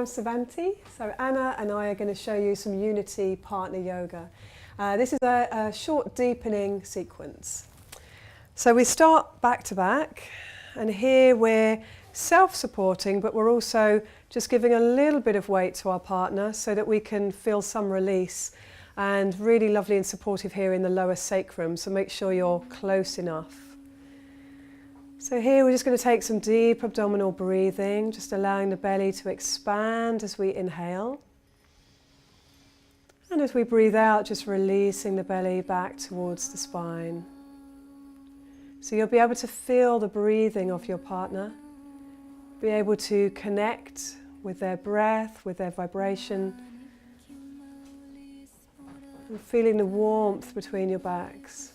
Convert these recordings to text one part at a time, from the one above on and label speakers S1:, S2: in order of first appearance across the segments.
S1: Sevanti. So Anna and I are going to show you some unity partner yoga. This is a short deepening sequence. So we start back to back, and here we're self-supporting, but we're also just giving a little bit of weight to our partner so that we can feel some release, and really lovely and supportive here in the lower sacrum, so make sure you're close enough. So here we're just going to take some deep abdominal breathing, just allowing the belly to expand as we inhale. And as we breathe out, just releasing the belly back towards the spine. So you'll be able to feel the breathing of your partner, be able to connect with their breath, with their vibration, and feeling the warmth between your backs.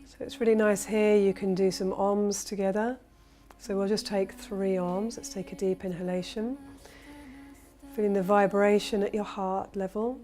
S1: So it's really nice here, you can do some oms together. So we'll just take 3 oms. Let's take a deep inhalation. Feeling the vibration at your heart level.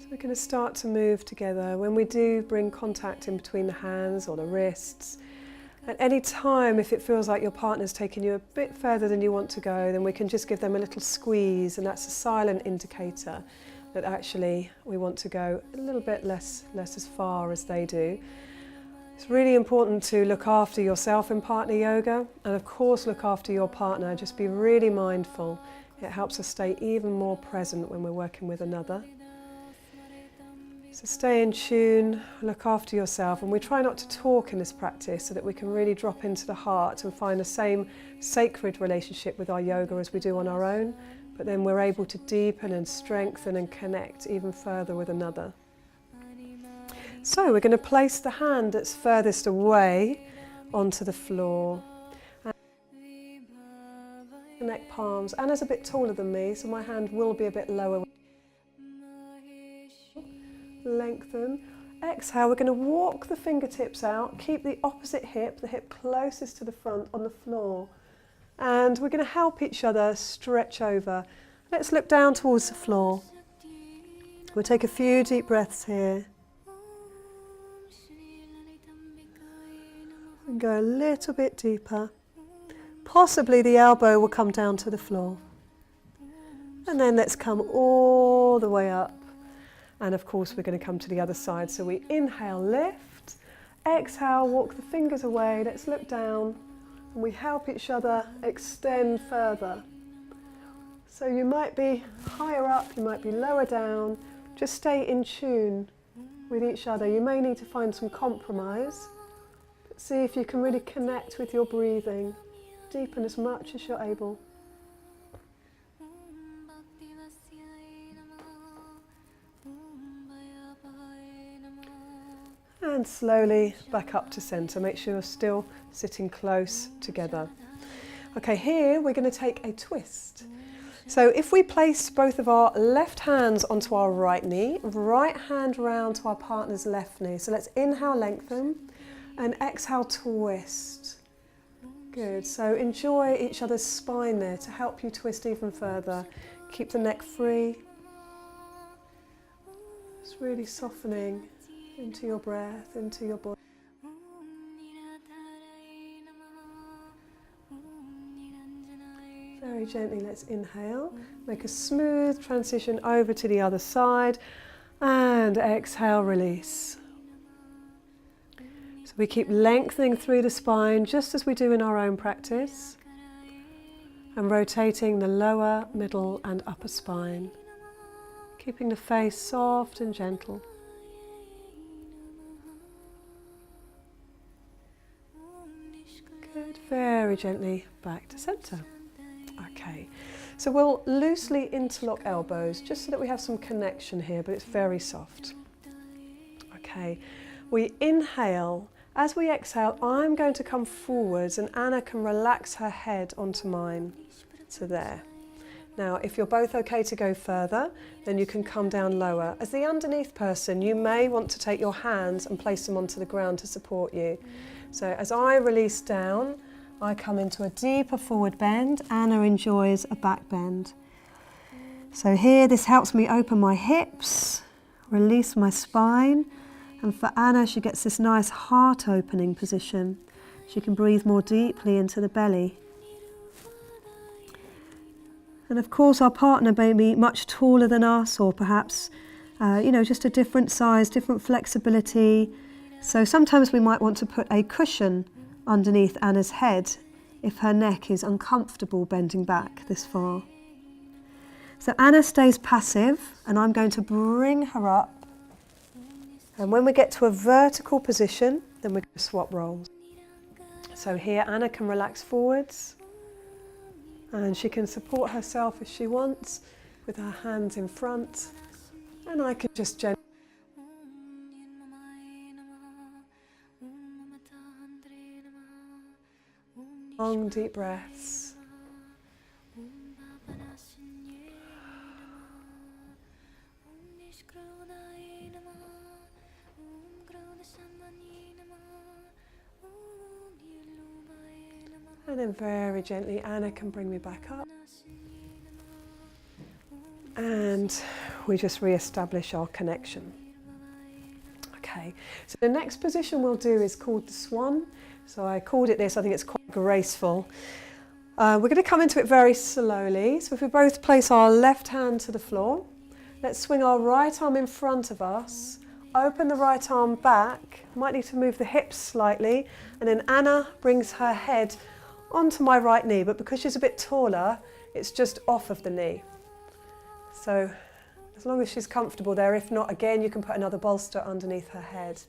S1: We're going to start to move together. When we do bring contact in between the hands or the wrists, at any time if it feels like your partner's taking you a bit further than you want to go, then we can just give them a little squeeze, and that's a silent indicator that actually we want to go a little bit less as far as they do. It's really important to look after yourself in partner yoga, and of course look after your partner. Just be really mindful. It helps us stay even more present when we're working with another. So stay in tune, look after yourself, and we try not to talk in this practice so that we can really drop into the heart and find the same sacred relationship with our yoga as we do on our own, but then we're able to deepen and strengthen and connect even further with another. So we're going to place the hand that's furthest away onto the floor. And neck palms. Anna's a bit taller than me, so my hand will be a bit lower. Lengthen. Exhale, we're going to walk the fingertips out, keep the opposite hip, the hip closest to the front, on the floor. And we're going to help each other stretch over. Let's look down towards the floor. We'll take a few deep breaths here. And go a little bit deeper. Possibly the elbow will come down to the floor. And then let's come all the way up. And of course we're going to come to the other side. So we inhale, lift. Exhale, walk the fingers away. Let's look down. And we help each other extend further. So you might be higher up, you might be lower down. Just stay in tune with each other. You may need to find some compromise. But see if you can really connect with your breathing. Deepen as much as you're able. And slowly back up to centre. Make sure you're still sitting close together. Okay, here we're going to take a twist. So if we place both of our left hands onto our right knee, right hand round to our partner's left knee. So let's inhale, lengthen, and exhale, twist. Good. So enjoy each other's spine there to help you twist even further. Keep the neck free. Just really softening into your breath, into your body. very gently, let's inhale. Make a smooth transition over to the other side. And exhale, release. So we keep lengthening through the spine just as we do in our own practice. And rotating the lower, middle and upper spine. Keeping the face soft and gentle. Good, very gently back to center. Okay, so we'll loosely interlock elbows just so that we have some connection here, but it's very soft. Okay, we inhale. As we exhale, I'm going to come forwards and Anna can relax her head onto mine. So there. Now, if you're both okay to go further, then you can come down lower. As the underneath person, you may want to take your hands and place them onto the ground to support you. So as I release down, I come into a deeper forward bend. Anna enjoys a back bend. So here, this helps me open my hips, release my spine. And for Anna, she gets this nice heart opening position. She can breathe more deeply into the belly. And of course, our partner may be much taller than us, or perhaps, just a different size, different flexibility. So sometimes we might want to put a cushion underneath Anna's head if her neck is uncomfortable bending back this far. So Anna stays passive, and I'm going to bring her up. And when we get to a vertical position, then we're going to swap roles. So here Anna can relax forwards, and she can support herself as she wants with her hands in front, and I can just gently long deep breaths. And then very gently Anna can bring me back up. And we just re-establish our connection. Okay, so the next position we'll do is called the swan. So I called it this, I think it's quite graceful. We're going to come into it very slowly. So if we both place our left hand to the floor, let's swing our right arm in front of us, open the right arm back, might need to move the hips slightly, and then Anna brings her head onto my right knee, but because she's a bit taller, it's just off of the knee. So as long as she's comfortable there, if not, again, you can put another bolster underneath her head.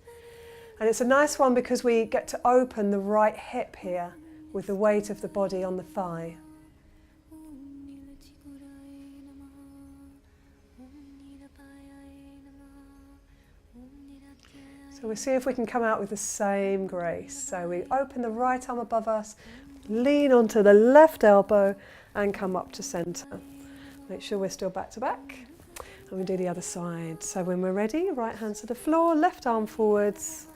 S1: And it's a nice one because we get to open the right hip here with the weight of the body on the thigh. So we'll see if we can come out with the same grace. So we open the right arm above us, lean onto the left elbow and come up to centre. Make sure we're still back to back. And we do the other side. So when we're ready, right hand to the floor, left arm forwards,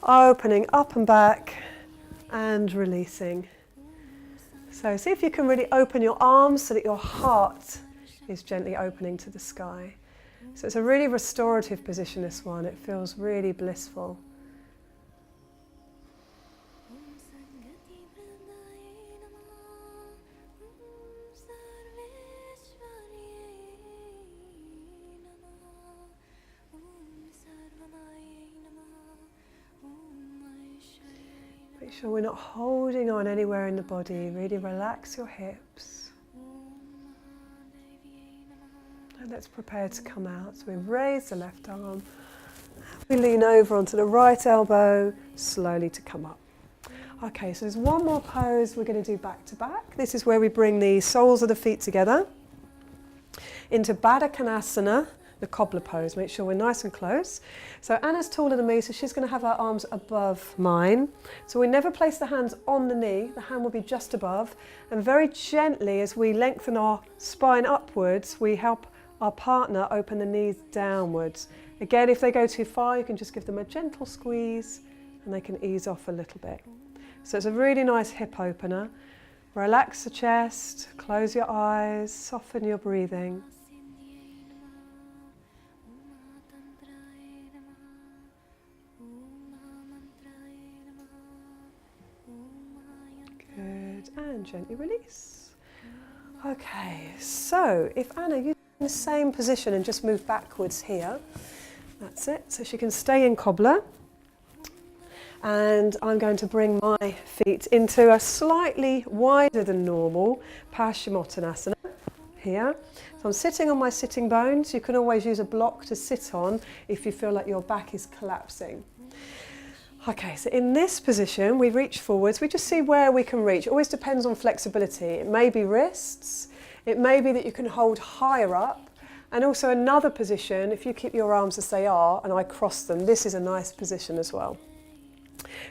S1: opening up and back and releasing. So see if you can really open your arms so that your heart is gently opening to the sky. So it's a really restorative position, this one. It feels really blissful. Make sure we're not holding on anywhere in the body. Really relax your hips. And let's prepare to come out. So we raise the left arm. We lean over onto the right elbow, slowly to come up. Okay, so there's one more pose we're going to do back to back. This is where we bring the soles of the feet together into Baddha Konasana, the cobbler pose. Make sure we're nice and close. So Anna's taller than me, so she's going to have her arms above mine. So we never place the hands on the knee. The hand will be just above. And very gently, as we lengthen our spine upwards, we help our partner open the knees downwards. Again, if they go too far, you can just give them a gentle squeeze and they can ease off a little bit. So it's a really nice hip opener. Relax the chest, close your eyes, soften your breathing. Good, and gently release. Okay, so if Anna, you in the same position and just move backwards here. That's it. So she can stay in cobbler. And I'm going to bring my feet into a slightly wider than normal Paschimottanasana here. So I'm sitting on my sitting bones. You can always use a block to sit on if you feel like your back is collapsing. Okay, so in this position, we reach forwards. We just see where we can reach. It always depends on flexibility. It may be wrists. It may be that you can hold higher up. And also another position, if you keep your arms as they are and I cross them, this is a nice position as well.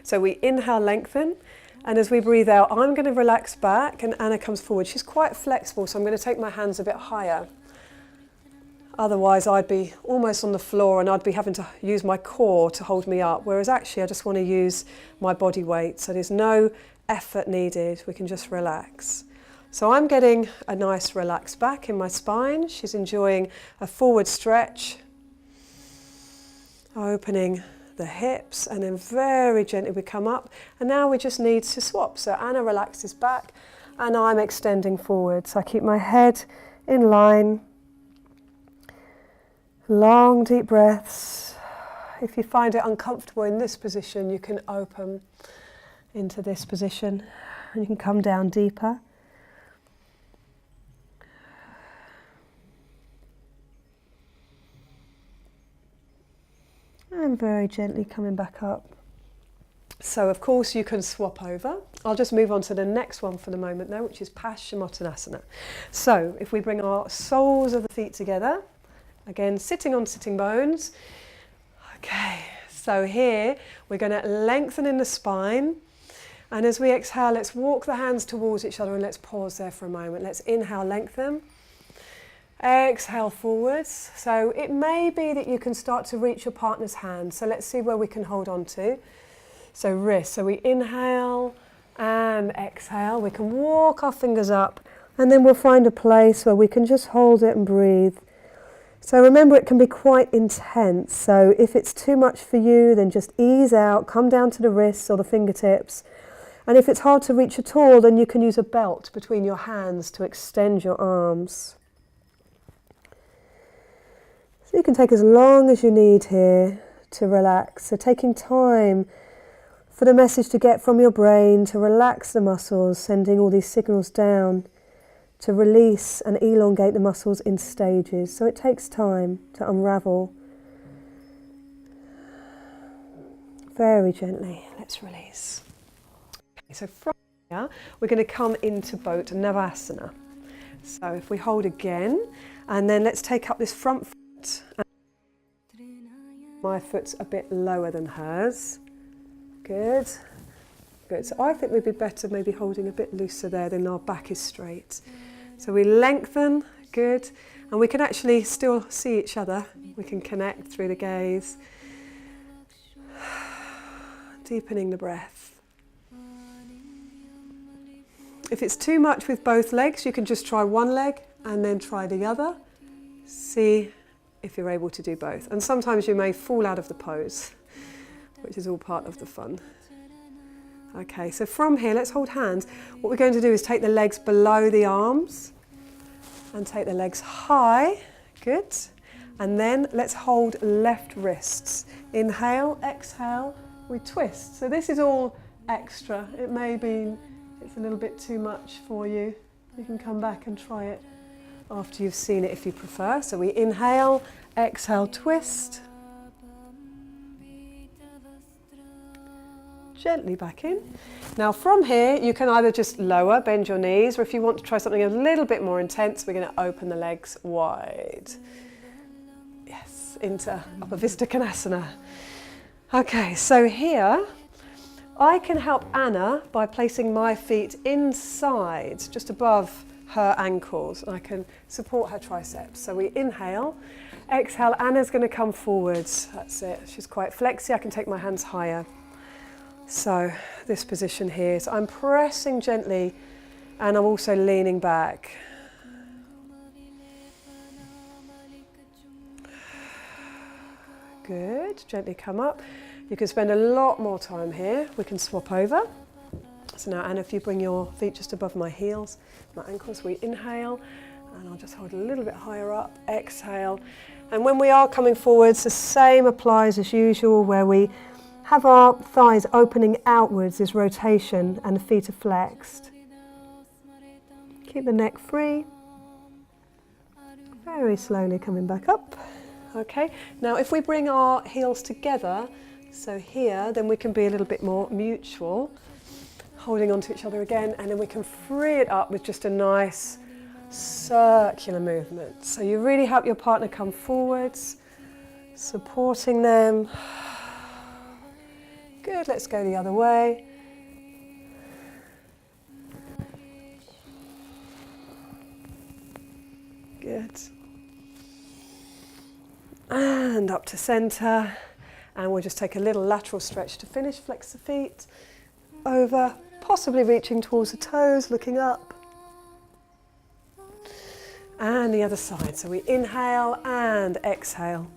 S1: So we inhale, lengthen, and as we breathe out, I'm going to relax back and Anna comes forward. She's quite flexible, so I'm going to take my hands a bit higher. Otherwise, I'd be almost on the floor and I'd be having to use my core to hold me up, whereas actually I just want to use my body weight, so there's no effort needed. We can just relax. So I'm getting a nice relaxed back in my spine. She's enjoying a forward stretch, opening the hips, and then very gently we come up, and now we just need to swap. So Anna relaxes back and I'm extending forward. So I keep my head in line. Long deep breaths. If you find it uncomfortable in this position, you can open into this position and you can come down deeper. And very gently coming back up. So of course you can swap over. I'll just move on to the next one for the moment now, which is Paschimottanasana. So if we bring our soles of the feet together, again sitting on sitting bones. Okay, so here we're going to lengthen in the spine. And as we exhale, let's walk the hands towards each other and let's pause there for a moment. Let's inhale, lengthen. Exhale forwards. So it may be that you can start to reach your partner's hand. So let's see where we can hold on to. So wrist. So we inhale and exhale. We can walk our fingers up and then we'll find a place where we can just hold it and breathe. So remember, it can be quite intense. So if it's too much for you, then just ease out, come down to the wrists or the fingertips. And if it's hard to reach at all, then you can use a belt between your hands to extend your arms. So you can take as long as you need here to relax. So taking time for the message to get from your brain to relax the muscles, sending all these signals down to release and elongate the muscles in stages. So it takes time to unravel. Very gently, let's release. Okay, so from here, we're going to come into boat Navasana. So if we hold again, and then let's take up this front foot. My foot's a bit lower than hers. Good. Good. So I think we'd be better maybe holding a bit looser there, then our back is straight. So we lengthen. Good. And we can actually still see each other. We can connect through the gaze. Deepening the breath. If it's too much with both legs, you can just try one leg and then try the other. See if you're able to do both. And sometimes you may fall out of the pose, which is all part of the fun. Okay, so from here, let's hold hands. What we're going to do is take the legs below the arms and take the legs high. Good. And then let's hold left wrists. Inhale, exhale, we twist. So this is all extra. It may be it's a little bit too much for you. You can come back and try it after you've seen it if you prefer. So we inhale, exhale, twist. Gently back in. Now from here you can either just lower, bend your knees, or if you want to try something a little bit more intense, we're going to open the legs wide. Yes, into Upper Vista Konasana. Okay, so here I can help Anna by placing my feet inside, just above her ankles, and I can support her triceps. So we inhale, exhale, Anna's going to come forwards. That's it. She's quite flexy. I can take my hands higher. So this position here, so I'm pressing gently and I'm also leaning back. Good, gently come up. You can spend a lot more time here. We can swap over. So now, Anna, if you bring your feet just above my heels, my ankles, we inhale, and I'll just hold a little bit higher up, exhale. And when we are coming forwards, the same applies as usual, where we have our thighs opening outwards is rotation and the feet are flexed. Keep the neck free. Very slowly coming back up. Okay, now if we bring our heels together, so here, then we can be a little bit more mutual, holding on to each other again, and then we can free it up with just a nice circular movement. So you really help your partner come forwards, supporting them. Good, let's go the other way. Good. And up to centre. And we'll just take a little lateral stretch to finish. Flex the feet over, possibly reaching towards the toes, looking up. And the other side. So we inhale and exhale.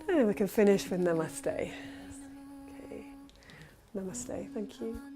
S1: And we can finish with namaste. Okay. Namaste, thank you.